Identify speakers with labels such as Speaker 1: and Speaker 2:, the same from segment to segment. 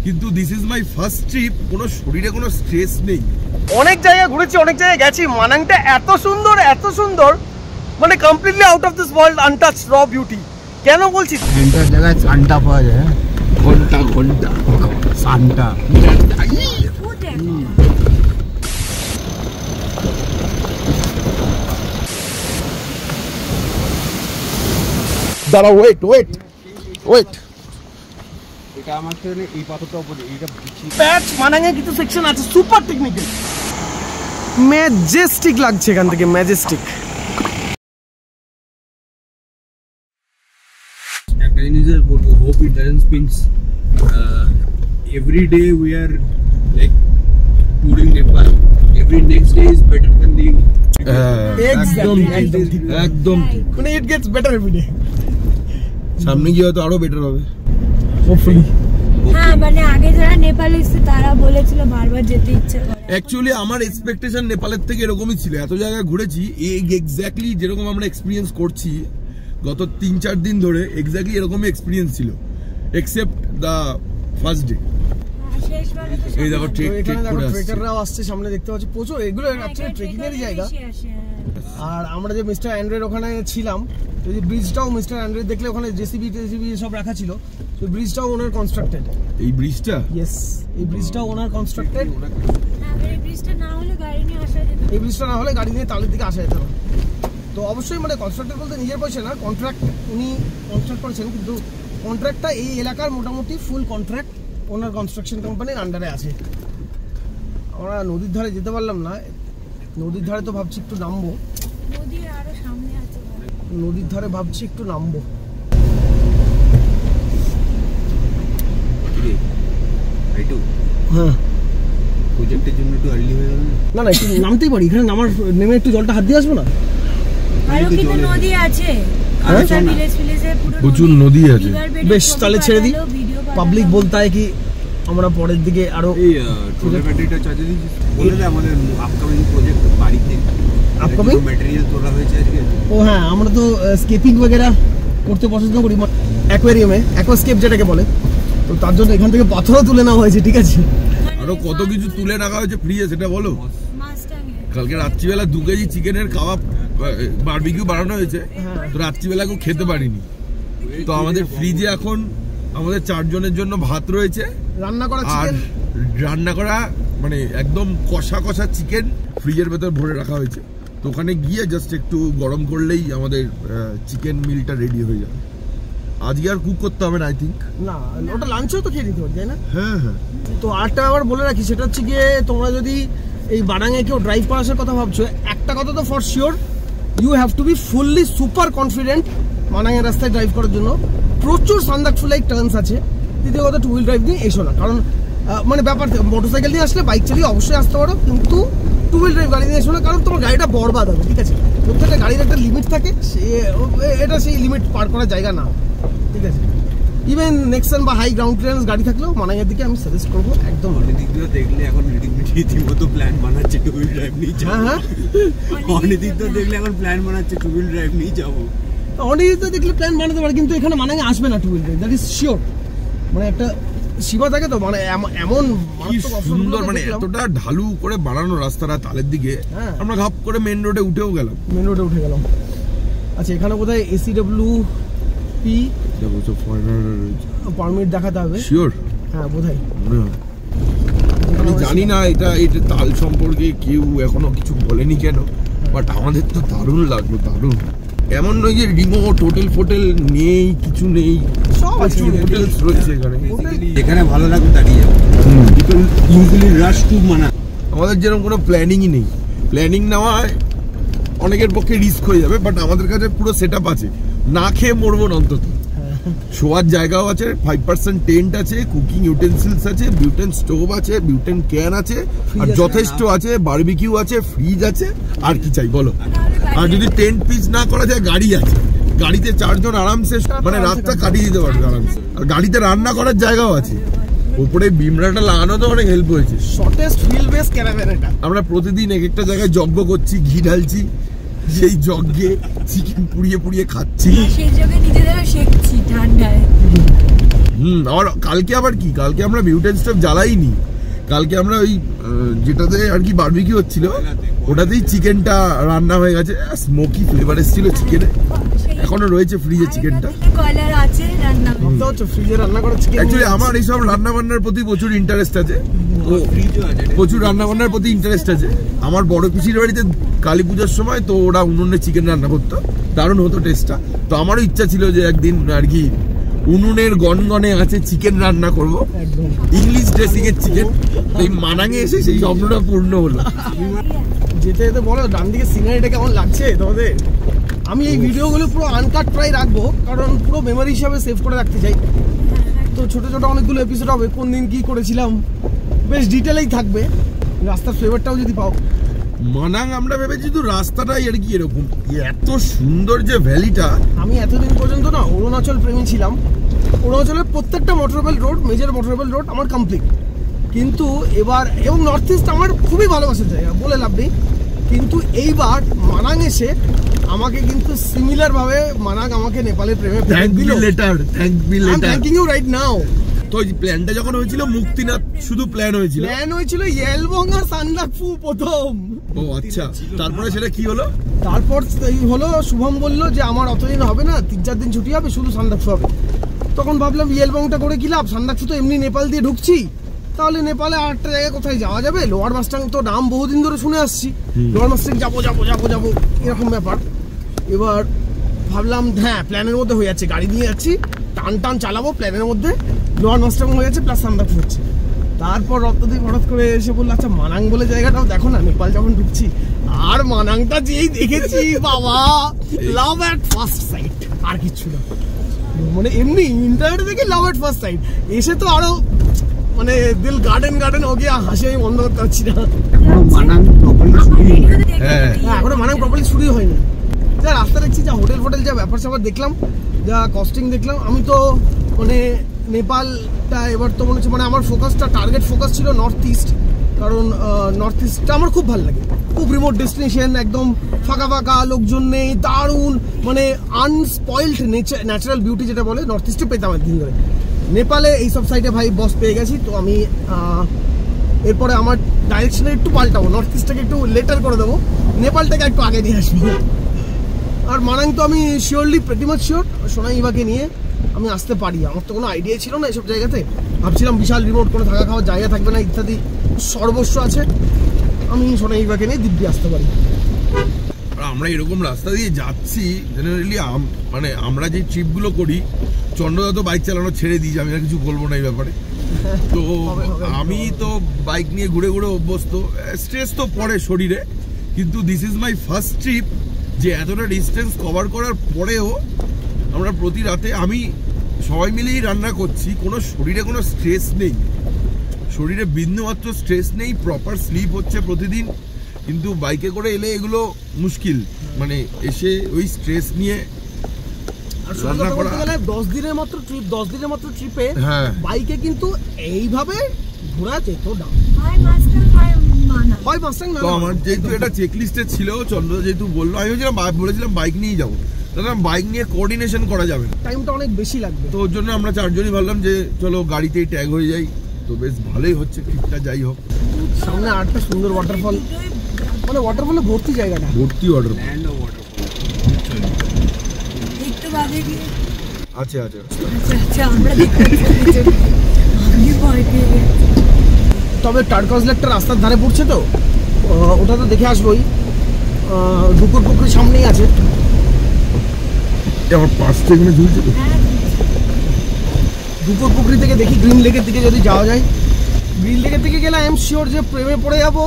Speaker 1: কিন্তু this is my first trip, কোনো শরীরে কোনো স্ট্রেস নেই।
Speaker 2: অনেক জায়গায় ঘুরেছি, অনেক জায়গায় গেছি, মানাংটা এত সুন্দর মানে completely out of this world, untouch র বিউটি। কেন বলছি?
Speaker 3: সেন্টার জায়গায় সান্টা পাওয়া যায়, ঘন্টা সান্টা।
Speaker 1: দাঁড়া, ওয়েট।
Speaker 3: এটা আমার কাছে এই পাথরটা উপরে এটা
Speaker 2: প্যাচ মানাঙে কিছু সেকশন আছে সুপার টেকনিক্যাল, ম্যাজেস্টিক লাগছে এখান থেকে, ম্যাজেস্টিক।
Speaker 3: একটা জিনিস বলবো, hope it doesn't spins. Every day we are like touring Nepal, every next day is better than the
Speaker 1: একদম
Speaker 2: মানে it gets better every day.
Speaker 1: সামনে গিয়ে হয়তো আরো বেটার হবে
Speaker 2: হোপফুলি।
Speaker 4: হ্যাঁ মানে আগে যারা নেপালে এসেছে তারা বলেছিল বারবার যেতে ইচ্ছে করে।
Speaker 1: অ্যাকচুয়ালি আমার এক্সপেকটেশন নেপালের থেকে এরকমই ছিল। এত জায়গায় ঘুরেছি, এক্স্যাক্টলি যেরকম আমরা এক্সপিরিয়েন্স করছি গত 3-4 দিন ধরে, এক্স্যাক্টলি এরকমই এক্সপিরিয়েন্স ছিল, এক্সেপ্ট দ্য ফার্স্ট ডে। এই দেখো
Speaker 2: ট্রেকাররাও আসছে সামনে, দেখতে পাচ্ছি প্রচুর। এগুলো অ্যাকচুয়ালি ট্রেকিং এর জায়গা। আর আমরা যে মিস্টার অ্যান্ড্রয়েড ওখানে ছিলাম, তো এই ব্রিজটাও মিস্টার অ্যান্ড্রয়েড দেখলে ওখানে জেসিবি সব রাখা ছিল। তো ব্রিজটাও ওনার কনস্ট্রাক্টেড।
Speaker 1: এই ব্রিজটা?
Speaker 2: ইয়েস, এই ব্রিজটাও ওনার কনস্ট্রাক্টেড।
Speaker 4: এই ব্রিজটা না হলে গাড়ি নিয়ে আসা যেত না।
Speaker 2: এই ব্রিজটা না হলে গাড়ি নিয়ে তালের দিকে আসা যেত না। তো অবশ্যই মানে কনস্ট্রাক্টর বলতে নিজের পয়সা না, কন্ট্রাক্ট উনি কনস্ট্রাক্ট করেছেন, কিন্তু কন্ট্রাক্টটা এই এলাকার মোটামুটি ফুল কন্ট্রাক্ট ওনার কনস্ট্রাকশন কোম্পানির আন্ডারে আছে। আমরা নদীর ধারে যেতে পারলাম না, নদীর ধারে তো ভাবছি একটু নামবো,
Speaker 4: নদী আরো সামনে আছে,
Speaker 2: নদীর ধারে ভাবছি একটু নামবো। হ্যাঁ,
Speaker 3: প্রজেক্টের জন্য একটু আর্লি হয়ে গেল
Speaker 2: না একটু নামতেই পারি, এখানে নামার নেমে একটু জলটা হাত দিয়ে আসবো না?
Speaker 4: আরো কিন্তু নদী আছে,
Speaker 1: প্রচুর নদী আছে।
Speaker 2: বেশ, তাহলে ছেড়ে দিই। পাবলিক বলতে হয় কি আমরা পরের দিকে আরো
Speaker 3: এই ট্রলার ব্যাটারিটা চার্জ দিয়েছি বলে দে। আমাদের আপকামিং প্রজেক্ট বাড়িতে
Speaker 2: আপকামিং
Speaker 3: ম্যাটেরিয়াল তোলা হয়েছে আজকে।
Speaker 2: ও হ্যাঁ, আমরা তো স্কেপিং वगैरह করতে পছন্দ করি, অ্যাকোয়ারিয়ামে, অ্যাকোয়াস্কেপ যেটাকে বলে। তো তার জন্য এখান থেকে পাথরও তুলে নেওয়া হয়েছে, ঠিক আছে?
Speaker 1: আরো কত কিছু তুলে রাখা হয়েছে ফ্রিজে, সেটা বলো। কালকে রাত্রিবেলা 2 কেজি চিকেনের কাবাব বারবিকিউ বানানো হয়েছে, তো রাত্রিবেলা কেউ খেতে পারিনি। তো আমাদের ফ্রিজে এখন আমাদের 4 জনের জন্য ভাত রয়েছে, রান্না করা মানে একদম কষা চিকেন ফ্রিজের ভেতর ভরে রাখা হয়েছে। তো ওখানে গিয়ে জাস্ট একটু গরম করলেই আমাদের চিকেন মিলটা রেডি হয়ে যাবে। আজকে আর কুক করতে হবে না, আই থিঙ্ক।
Speaker 2: না, ওটা লাঞ্চও তো খেয়ে নিতে পারি, তাই না?
Speaker 1: হ্যাঁ।
Speaker 2: তো আরেকটা আবার বলে রাখি, সেটা হচ্ছে গিয়ে তোমরা যদি এই বারাঙে কেউ ড্রাইভ করার কথা ভাবছো, একটা কথা তো for sure, you have to be fully super confident মানাঙের রাস্তায় ড্রাইভ করার জন্য। প্রচুর সান্দাকফুলাই টার্নস আছে। দ্বিতীয় কথা, 2 হুইল ড্রাইভ নিয়ে এসো না, কারণ মানে ব্যাপার মোটরসাইকেল নিয়ে আসলে, বাইক চালিয়ে অবশ্যই আসতে পারো, কিন্তু 2 হুইল ড্রাইভ গাড়ি নিয়ে এসো না, কারণ তোমার গাড়িটা বরবাদ হবে, ঠিক আছে? প্রত্যেকটা গাড়ির একটা লিমিট থাকে, এটা সেই লিমিট পার করার জায়গা না, ঠিক আছে? ইভেন নেক্সন বা হাই গ্রাউন্ড ক্লিয়ারেন্স গাড়ি থাকলেও মানাঙের দিকে আমি সাজেস্ট করবো একদম।
Speaker 3: অনেক দিক দিয়ে দেখলে এখন রীতিমতো প্ল্যান বানাচ্ছে 2 হুইল ড্রাইভ নিয়ে যাবো।
Speaker 2: হ্যাঁ,
Speaker 3: অনেক দিক দিয়ে দেখলে এখন প্ল্যান বানাচ্ছে 2 হুইল ড্রাইভ নিয়ে যাবো।
Speaker 2: অনেক দিক দিয়ে দেখলে প্ল্যান বানাতে পারে, কিন্তু এখানে মানাঙে আসবে না 2 wheel drive, that is sure. মানে একটা সীমা থাকে তো, মানে এমন
Speaker 1: সুন্দর, মানে এতটা ঢালু করে বানানো রাস্তাটা তালের দিকে, আমরা ঘাপ করে মেন রোডে উঠে গেলাম। আচ্ছা, এখানে বোধহয় ACWP পারমিট দেখাতে হবে, শিওর?
Speaker 2: হ্যাঁ বোধহয়।
Speaker 1: আমি জানি না এটা তাল সম্পর্কে কেউ এখনো কিছু বলেনি কেন, বাট আমাদের তো দারুণ লাগলো, দারুণ। এমন নয় যে রিমোট হোটেল নেই, কিছু নেই, সব আছে, হোটেলস রয়েছে এখানে।
Speaker 3: এখানে ভালো লাগবে দাঁড়িয়ে যাবে। পিপল ইউজুয়ালি রাশ টু মানা।
Speaker 1: আমাদের যেরকম কোনো প্ল্যানিংই নেই, প্ল্যানিং নেওয়ায় অনেকের পক্ষে রিস্ক হয়ে যাবে, বাট আমাদের কাছে পুরো সেটআপ আছে, না খেয়ে মরবো না অন্তত। শোয়ার জায়গাও আছে, 5% টেন্ট আছে, কুকিং ইউটেন্সিলস আছে, বিউটেন স্টোভ আছে, বিউটেন ক্যান আছে, আর যথেষ্ট আছে, বারবিকিউ আছে, ফ্রিজ আছে, আর কি চাই বলো? আর যদি টেন্ট পিচ না করা যায়, গাড়ি আছে, গাড়িতে 4 জন আরামসে মানে রাতটা কাটিয়ে দিতে পারবে আরামসে। আর গাড়িতে রান্না করার জায়গাও আছে, উপরে বিমরাটা লাগানো তো অনেক হেল্প হয়েছে।
Speaker 2: শর্টেস্ট হুইল বেস ক্যারাভ্যান এটা।
Speaker 1: আমরা প্রতিদিন এক একটা জায়গায় যজ্ঞ করছি, ঘি ঢালছি, সেই যজ্ঞে চিকেন পুড়িয়ে খাচ্ছি,
Speaker 4: সেই যজ্ঞে নিজেদের শেখছি ঠান্ডায়।
Speaker 1: আর কালকে আবার কি, কালকে আমরা বিউটেন স্টোভ জ্বালাইনি, কালকে আমরা ওই যেটাতে আর কি বারবিকিউ হচ্ছিল ওটাতেই চিকেনটা রান্না হয়ে গেছে, স্মোকি ফ্লেভার এসেছিল চিকেনে, এখনো রয়েছে ফ্রিজে চিকেনটা।
Speaker 4: কয়লার আছে রান্না
Speaker 2: তো হচ্ছে ফ্রিজে রান্না করা চিকেন।
Speaker 1: অ্যাকচুয়ালি আমার এইসব রান্না বান্নার প্রতি প্রচুর ইন্টারেস্ট আছে, প্রচুর রান্না বান্নার প্রতি ইন্টারেস্ট আছে। আমার বড় পিসির বাড়িতে কালী পুজোর সময় তো ওরা উনুনে চিকেন রান্না করতো, দারুণ হতো টেস্টটা। তো আমারও ইচ্ছা ছিল যে একদিন আর কি উনুনের গনগনে আছে চিকেন রান্না করব, ইংলিশ ড্রেসিং এর চিকেন। এই মানাঙে এসে সেই স্বপ্নটা পূর্ণ হলো।
Speaker 2: যেতে যেতে বলো ডান দিকে সিনারিটা কেমন লাগছে তোমাদের? আমি এই ভিডিওগুলো পুরো আনকাট প্রায় রাখবো, কারণ পুরো মেমোরি হিসাবে সেভ করে রাখতে চাই। তো ছোট ছোট অনেকগুলো এপিসোড হবে, কোন দিন কি করেছিলাম বেশ ডিটেলেই থাকবে, রাস্তার ফ্লেভারটাও যদি পাও।
Speaker 1: মানাং আমরা ভেবেছি তো রাস্তাটাই আর কি এরকম, এত সুন্দর যে ভ্যালিটা।
Speaker 2: আমি এতদিন পর্যন্ত না অরুণাচল প্রেমী ছিলাম, অরুণাচলের প্রত্যেকটা motorable road, major motorable road আমার কমপ্লিট, কিন্তু এবার এবং নর্থ ইস্ট আমার খুবই ভালোবাসার জায়গা, বলে লাভ নেই। কিন্তু এইবার মানাং এসে আমাকে কিন্তু সিমিলার ভাবে মানাং আমাকে নেপালের প্রেমে থ্যাঙ্কিং ইউ রাইট নাও।
Speaker 1: তো এই প্ল্যানটা যখন হয়েছিল মুক্তিনাথ শুধু প্ল্যান হয়েছিল
Speaker 2: ইয়েলবং আর সান্দাকফু প্রথম।
Speaker 1: ও আচ্ছা, তারপরে সেটা কি হলো?
Speaker 2: তারপর এই হলো শুভম বলল যে আমার অতদিন হবে না, 3-4 দিন ছুটি হবে, শুধু সান্দাকফু হবে। তখন ভাবলাম ইয়েলবংটা করে কি লাভ, সান্দাকফু তো এমনি নেপাল দিয়ে ঢুকছি, তাহলে নেপালে আরেকটা জায়গায় কোথায় যাওয়া যাবে। লোয়ার মাস্টাং তো নাম বহুদিন ধরে শুনে আসছি, লোয়ার মাস্টাং যাবো যাবো যাবো যাবো এরকম ব্যাপার। এবার ভাবলাম হ্যাঁ প্ল্যানের মধ্যে হয়ে যাচ্ছে, গাড়ি নিয়ে যাচ্ছি, টান টান চালাবো, প্ল্যানের মধ্যে লোয়ার মাস্টাং হয়ে যাচ্ছে প্লাস সান্দাকফু হচ্ছে। তারপর রত্নদীপ হঠাৎ করে এসে বললো আচ্ছা মানাং বলে জায়গাটাও দেখো না, নেপাল যখন ঢুকছি। আর মানাংটা যেই দেখেছি বাবা, লাভ অ্যাট ফার্স্ট সাইট, আর কিচ্ছু না, মানে এমনি ইন্টারনেটে দেখে লাভ অ্যাট ফার্স্ট সাইট। এসে তো আরো মানে দিল গার্ডেন গার্ডেন ও গিয়া, হাসি আমি বন্ধ করতে পারছি না। এখনো মানাং প্রপারলি শুরু হয়নি। যা রাস্তা দেখছি, যা হোটেল ফোটেল, যা ব্যাপার স্যাপার দেখলাম, যা কস্টিং দেখলাম, আমি তো মানে নেপালটা এবার তো মনে হচ্ছে মানে আমার ফোকাসটা, টার্গেট ফোকাস ছিল নর্থ ইস্ট, কারণ নর্থ ইস্টটা আমার খুব ভালো লাগে, খুব রিমোট ডেস্টিনেশন, একদম ফাঁকা ফাঁকা, লোকজন নেই, দারুণ মানে আনস্পয়েলড ন্যাচারাল বিউটি যেটা বলে, নর্থ ইস্টে পেতাম একদিন ধরে। নেপালে এইসব সাইডে ভাই বস পেয়ে গেছি, তো আমি এরপরে আমার ডাইরেকশনে একটু পাল্টাবো, নর্থ ইস্টটাকে একটু লেটার করে দেবো, নেপালটাকে একটু আগে নিয়ে আসবো। আর মানাং তো আমি শিওরলি প্রেটিমাচ শিওর সোনাইবাকে নিয়ে আমি আসতে পারি। আমার তো কোনো আইডিয়া ছিল না এসব জায়গাতে, ভাবছিলাম বিশাল রিমোট কোনো থাকা খাওয়ার জায়গা থাকবে না ইত্যাদি সর্বস্ব আছে, আমি সোনাইবাকে নিয়ে দিব্যি আসতে পারি।
Speaker 1: আমরা এরকম রাস্তা দিয়ে যাচ্ছি জেনারেলি, মানে আমরা যে ট্রিপগুলো করি, চন্দ্রদা তো বাইক চালানো ছেড়ে দিয়েছি, আমি আর কিছু বলবো না এই ব্যাপারে। তো আমি তো বাইক নিয়ে ঘুরে ঘুরে অভ্যস্ত, স্ট্রেস তো পড়ে শরীরে, কিন্তু this is my first trip যে এতটা ডিস্টেন্স কভার করার পরেও আমরা প্রতি রাতে আমি সবাই মিলেই রান্না করছি, কোনো শরীরে কোনো স্ট্রেস নেই, শরীরে বিন্দুমাত্র স্ট্রেস নেই, প্রপার স্লিপ হচ্ছে প্রতিদিন। কিন্তু বাইকে করে এলে এগুলো মুশকিল, মানে এসে ওই স্ট্রেস নিয়ে রান্না করা।
Speaker 2: 10 দিনের মাত্র ট্রিপ, 10 দিনের মাত্র ট্রিপে বাইকে কিন্তু এইভাবে ঘোরা যেত না।
Speaker 1: তো আমার যেহেতু এটা চেকলিস্টে ছিল, চন্দ্র যেহেতু বললো, আমি বলেছিলাম বাইক নিয়েই যাবো, দাদা বাইক নিয়ে কোঅর্ডিনেশন করা যাবে,
Speaker 2: টাইমটা অনেক বেশি লাগবে।
Speaker 1: তো ওর জন্য আমরা 4 জনই ভাবলাম যে চলো গাড়িতেই ট্যাগ হয়ে যাই। তো বেশ ভালোই হচ্ছে ট্রিপটা, যাই হোক।
Speaker 2: সামনে আরেকটা সুন্দর ওয়াটারফল, মানে ওয়াটারফলে ভর্তি জায়গাটা,
Speaker 1: ভর্তি ওয়াটারফল। আচ্ছা আচ্ছা
Speaker 2: তবে টার্কস লেকটা রাস্তার ধারে পড়ছে, তো ওটা তো দেখে আসবোই। দুপুর পুকুরের সামনেই আছে,
Speaker 1: আমার পাশটা এখানে ঝুলছে তো।
Speaker 2: দুপুর পুকুরি থেকে দেখি গ্রিন লেকের দিকে যদি যাওয়া যায়, গ্রিন লেকের দিকে গেলে আই এম শিওর যে প্রেমে পড়ে যাবো।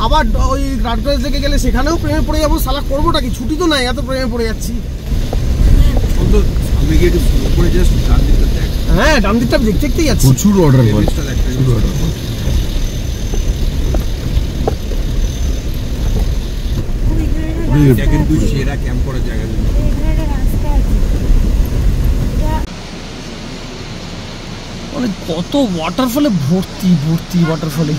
Speaker 2: আবার ওই টার্কস লেকে গেলে সেখানেও প্রেমে পড়ে যাবো। সালা করবোটা কি, ছুটি তো নাই, এত প্রেমে পড়ে যাচ্ছি। হ্যাঁ ডান দিকটা দেখতে দেখতেই যাচ্ছি,
Speaker 1: প্রচুর অর্ডার
Speaker 2: মানে কত ওয়াটারফলে ভর্তি ভর্তি ওয়াটারফলে।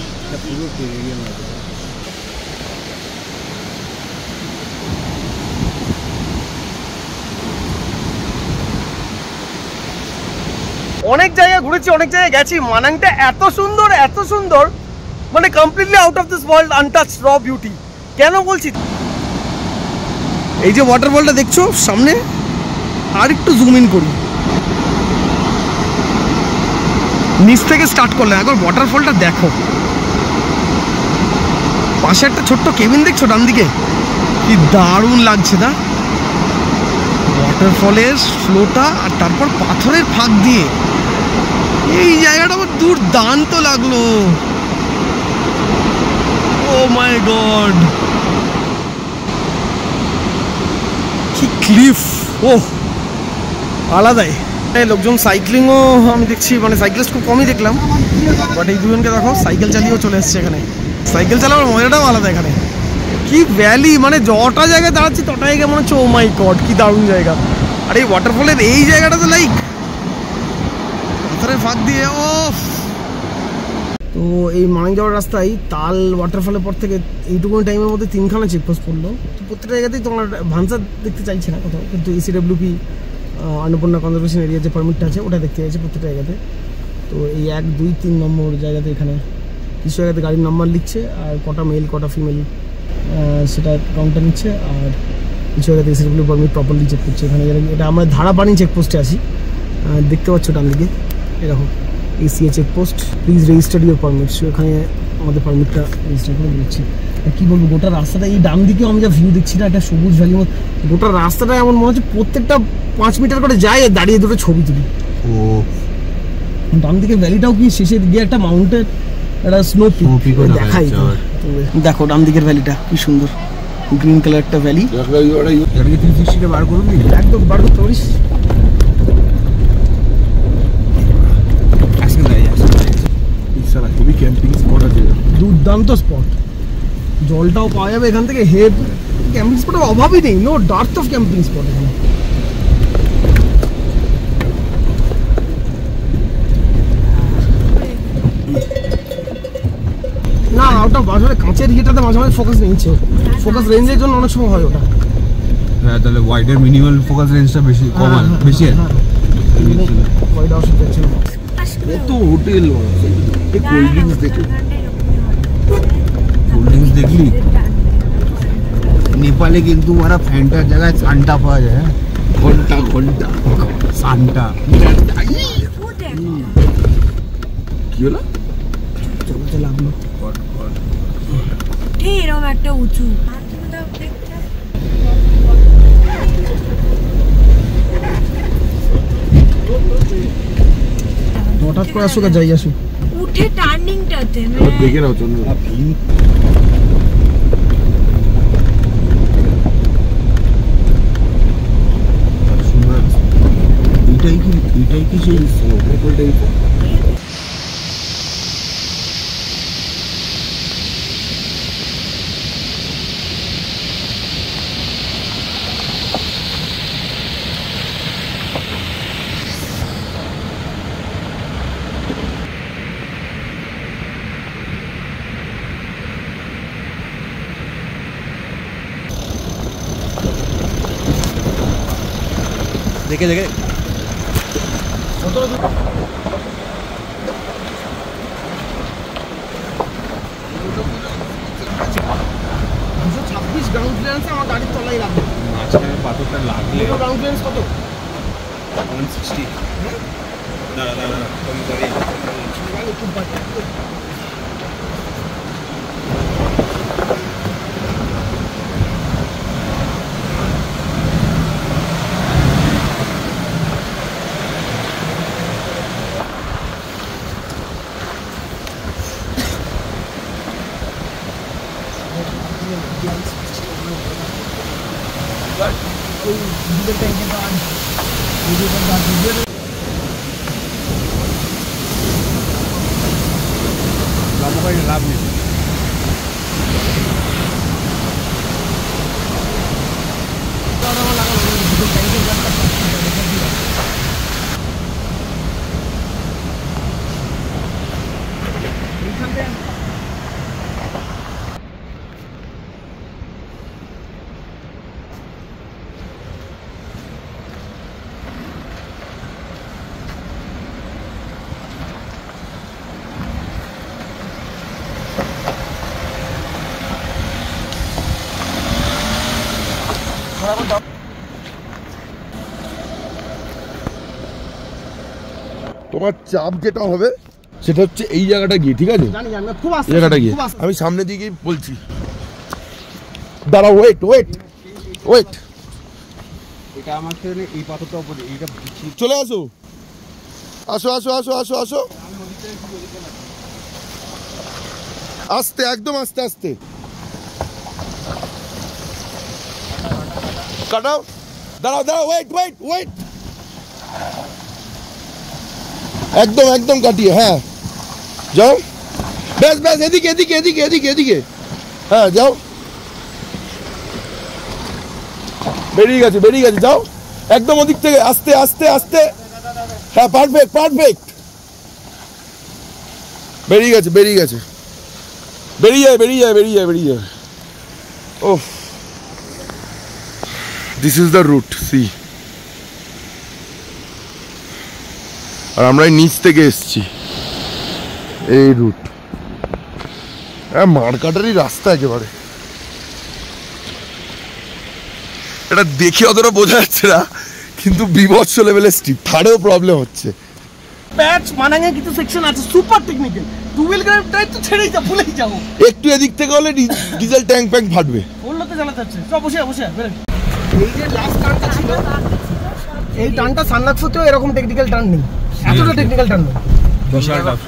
Speaker 2: অনেক জায়গায় ঘুরেছি, অনেক জায়গায় গেছি, মানাংটা এত সুন্দর, মানে completely out of this world, untouched, র বিউটি। কেন বলছি, এই যে ওয়াটারফলটা দেখছো সামনে, আর একটু জুম ইন করি, নিচ থেকে স্টার্ট করলে একবার ওয়াটারফলটা দেখো। পাশে একটা ছোট্ট কেবিন দেখছো ডান দিকে, কি দারুণ লাগছে না ওয়াটারফলের ফ্লোটা, আর তারপর পাথরের ফাঁক দিয়ে এই জায়গাটা আমার দুর্দান্ত লাগলো। ও মাই গড, কি ক্লিফ, ও আলাদাই। লোকজন সাইক্লিংও আমি দেখছি, মানে সাইক্লিস্ট খুব কমই দেখলাম, বাট এই দুজনকে দেখো সাইকেল চালিয়েও চলে এসছে এখানে। সাইকেল চালাবার মজাটাও আলাদা এখানে। কি ভ্যালি, মানে যটা জায়গায় দাঁড়াচ্ছি তটা জায়গায় মনে হচ্ছে ও মাই গড কি দারুণ জায়গা। আর এই ওয়াটারফলের এই জায়গাটা তো লাইক পাথরের ফাঁক দিয়ে, ও তো এই মানাং যাওয়ার রাস্তায় তাল ওয়াটারফলের পর থেকে এইটুকু টাইমের মধ্যে 3খানা চেকপোস্ট পড়লো। তো প্রত্যেকটা জায়গাতেই তোমার ভান্সার দেখতে চাইছে না কোথাও, কিন্তু ECWP অন্নপূর্ণা কনজারভেশন এরিয়া যে পারমিটটা আছে ওটা দেখতে চাইছে প্রত্যেকটা জায়গাতে। তো এই 1, 2, 3 নম্বর জায়গাতে এখানে কিছু জায়গাতে গাড়ির নাম্বার লিখছে, আর কটা মেল কটা ফিমেল সেটা কাউন্টার নিচ্ছে, আর কিছু জায়গাতে ECWP পারমিট প্রপারলি চেক করছে। এখানে এটা আমরা ধারাপানি চেকপোস্টে আছি, দেখতে পাচ্ছ ডান দিকে এরকম ACA checkpost, please register your permit. So এখানে আমাদের পারমিটটা রেজিস্টার করে দিচ্ছি। কী বলবো, গোটা রাস্তাটা এই ডান দিকেও আমি যা ভিউ দেখছি না, একটা সবুজ ভ্যালি, গোটা রাস্তাটা এমন মনে হচ্ছে প্রত্যেকটা 5 মিটার করে যায়, দাঁড়িয়ে দুটো ছবি তুলি। ও ডান দিকে ভ্যালিটাও কি শেষের গিয়ে একটা মাউন্টেন, একটা স্নো পিক দেখাই। দেখো ডান দিকের ভ্যালিটা কি সুন্দর, গ্রিন কালার একটা ভ্যালি।
Speaker 1: বার করুন,
Speaker 2: একদম বার করতে পারিস।
Speaker 1: খুবই ক্যাম্পিং স্পট আছে,
Speaker 2: দুর্দান্ত স্পট, জলটাও পাওয়া যাবে এখান থেকে। হেড ক্যাম্পিং স্পটের অভাবই নেই, no dearth of camping spot এখানে। না ওটা আসলে কাঁচের ইয়েটাতে মাঝে মাঝে ফোকাস নিচ্ছে, ফোকাস রেঞ্জের জন্য অনেক সময় হয় ওটা।
Speaker 3: হ্যাঁ, তাহলে ওয়াইডের মিনিমাল ফোকাস রেঞ্জটা বেশি কম, বেশি আছে।
Speaker 2: ওয়াইড অসুবিধা হচ্ছে না।
Speaker 1: কত হোটেল, কোল্ড ড্রিঙ্কস দেখলি,
Speaker 3: কোল্ড ড্রিঙ্কস দেখলি নেপালে কিন্তু ওরা ফ্যান্টার জায়গায় সান্টা পাওয়া যায়,
Speaker 1: ঘন্টা
Speaker 3: সান্টা।
Speaker 1: কি হলো,
Speaker 2: চলতে লাগলো
Speaker 4: এরকম একটা উঁচু।
Speaker 2: হঠাৎ করে আসুক আর যাই আসুক,
Speaker 4: উঠে টার্নিংটাতে
Speaker 1: দেখে নাও চন্দ্র।
Speaker 3: এটাই কি সেই
Speaker 1: হোটেলটাই
Speaker 3: দেখে
Speaker 2: 226 গ্রাউন্ড ক্লিয়ারেন্সে আমার গাড়ির তলায় রাখবে।
Speaker 3: মাঝখানে পাথরটা লাগলে
Speaker 2: গ্রাউন্ড ক্লিয়ারেন্স কত?
Speaker 3: 160। দাঁড়া কম করে। লাভ নেই।
Speaker 1: তোমার চাপ যেটা হবে সেটা হচ্ছে এই জায়গাটা গিয়ে, ঠিক আছে?
Speaker 2: জানি জানি, খুব আস্তে
Speaker 1: জায়গাটা গিয়ে
Speaker 2: খুব আস্তে।
Speaker 1: আমি সামনের দিকে বলছি, দাঁড়া, ওয়েট ওয়েট ওয়েট,
Speaker 3: এটা আমাকে এই পাথরটা উপরে এইটা
Speaker 1: চলে আসো আসো আসো আসো আসো আসো, আস্তে, একদম আস্তে আস্তে কাটাও, দাঁড়াও দাঁড়াও, ওয়েট ওয়েট ওয়েট, একদম একদম কাটিয়ে, হ্যাঁ যাও, ব্যাস ব্যাস, এদিকে এদিকে এদিকে এদিকে এদিকে, হ্যাঁ যাও, বেরিয়ে গেছে বেরিয়ে গেছে, যাও একদম ওদিক থেকে আস্তে আস্তে আস্তে, হ্যাঁ পারফেক্ট পারফেক্ট, বেরিয়ে গেছে বেরিয়ে গেছে, বেরিয়ে যায় বেরিয়ে যায় বেরিয়ে যায় বেরিয়ে যায়, oh, this is the route, see. আর আমরা নিচ থেকে এসছি, এই রুট, হ্যাঁ মারকাটারই রাস্তা একেবারে, এটা দেখে অতটা বোঝা যাচ্ছে না কিন্তু বিভৎস লেভেলের স্টিপ, থার্ডেও প্রবলেম হচ্ছে।
Speaker 2: প্যাচ মানাঙে কিছু সেকশন আছে super technical, two wheel drive তো ছেড়েই যাও, ভুলেই যাও,
Speaker 1: একটু এদিক থেকে হলে ডিজেল ট্যাঙ্ক ফ্যাঙ্ক ফাটবে,
Speaker 2: ওগুলোতে চালাতে যাচ্ছে, সব বসে বসে। এই যে লাস্ট টার্নটা ছিল, এই টার্নটা সান্নাকফুতেও এরকম টেকনিক্যাল টার্ন নেই, এতটা টেকনিক্যাল টার্ন নেই।
Speaker 3: বিশাল টাফ।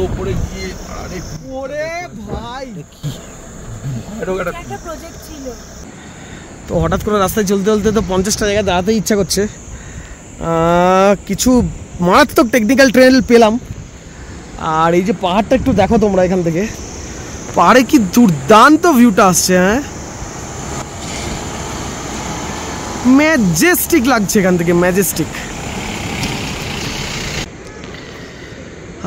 Speaker 1: ওপরে গিয়ে আরে
Speaker 2: ওরে ভাই,
Speaker 4: একটা প্রজেক্ট ছিল।
Speaker 2: তো হঠাৎ করে রাস্তায় চলতে চলতে তো 50টা জায়গায় দাঁড়াতে ইচ্ছা করছে, কিছু মারাত্মক টেকনিক্যাল ট্রেল পেলাম। আর এই যে পাহাড়টা একটু দেখো তোমরা এখান থেকে, পাহাড়ে কি দুর্দান্ত ভিউটা আসছে, হ্যাঁ ম্যাজেস্টিক লাগছে এখান থেকে, ম্যাজেস্টিক,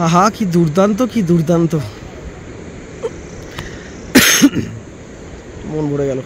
Speaker 2: আহা কি দুর্দান্ত কি দুর্দান্ত, মন ভরে গেল।